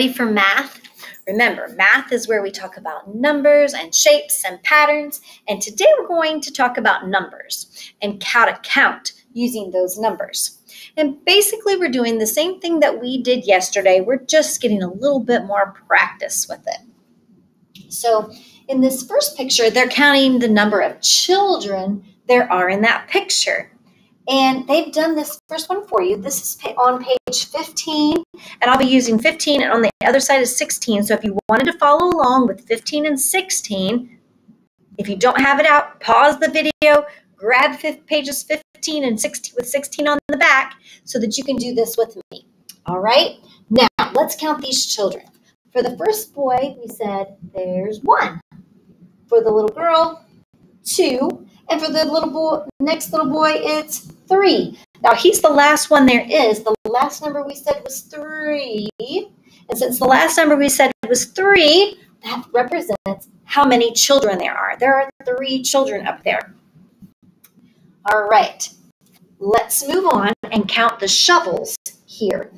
for math? Remember, math is where we talk about numbers and shapes and patterns. And today we're going to talk about numbers and how to count using those numbers. And basically we're doing the same thing that we did yesterday. We're just getting a little bit more practice with it. So in this first picture, they're counting the number of children there are in that picture. And they've done this first one for you. This is on page 15, and I'll be using 15, and on the other side is 16. So if you wanted to follow along with 15 and 16, if you don't have it out, pause the video, grab pages 15 and 16 with 16 on the back so that you can do this with me. All right? Now, let's count these children. For the first boy, we said there's 1. For the little girl, 2. And for the next little boy, it's 3. Now, he's the last one there is. The last number we said was 3. And since the last number we said was 3, that represents how many children there are. There are 3 children up there. All right. Let's move on and count the shovels here.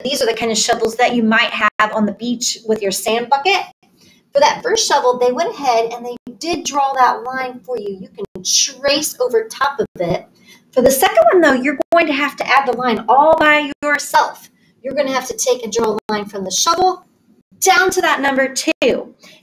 These are the kind of shovels that you might have on the beach with your sand bucket. For that first shovel, they went ahead and they did draw that line for you. You can trace over top of it. For the second one, though, you're going to have to add the line all by yourself. You're going to have to take and draw a line from the shovel down to that number 2.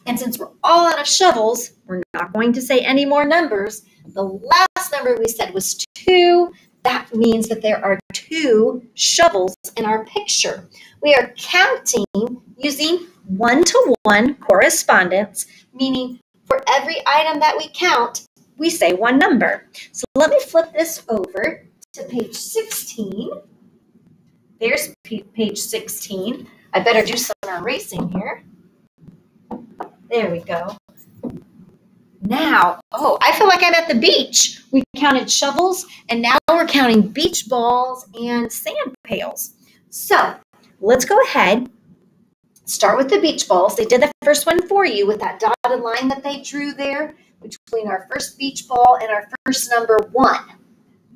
And since we're all out of shovels, we're not going to say any more numbers. The last number we said was 2. That means that there are 2 shovels in our picture. We are counting using one-to-one correspondence, meaning for every item that we count, we say one number. So let me flip this over to page 16. There's page 16. I better do some erasing here. There we go. Now, I feel like I'm at the beach. We counted shovels, and now we're counting beach balls and sand pails. So let's go ahead. Start with the beach balls. They did the first one for you with that dotted line that they drew there between our first beach ball and our first number 1.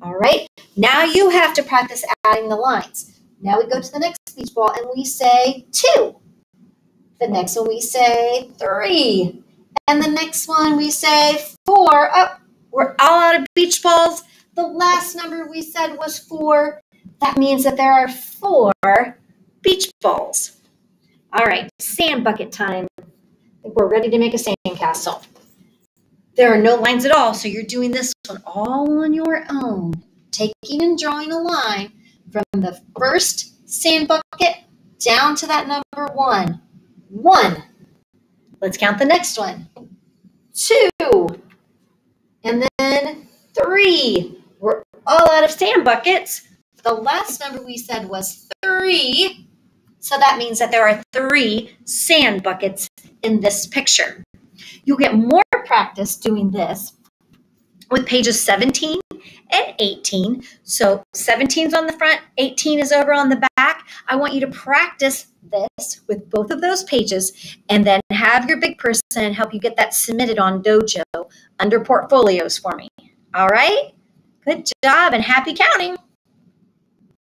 All right. Now you have to practice adding the lines. Now we go to the next beach ball and we say 2. The next one we say 3. And the next one we say 4. Oh, we're all out of beach balls. The last number we said was 4. That means that there are 4 beach balls. All right, sand bucket time. I think we're ready to make a sand castle. There are no lines at all, so you're doing this one all on your own. Taking and drawing a line from the first sand bucket down to that number 1. 1. Let's count the next one. 2. And then 3. We're all out of sand buckets. The last number we said was 3. So that means that there are 3 sand buckets in this picture. You'll get more practice doing this with pages 17 and 18. So 17 is on the front, 18 is over on the back. I want you to practice this with both of those pages and then have your big person help you get that submitted on Dojo under portfolios for me. All right? Good job and happy counting.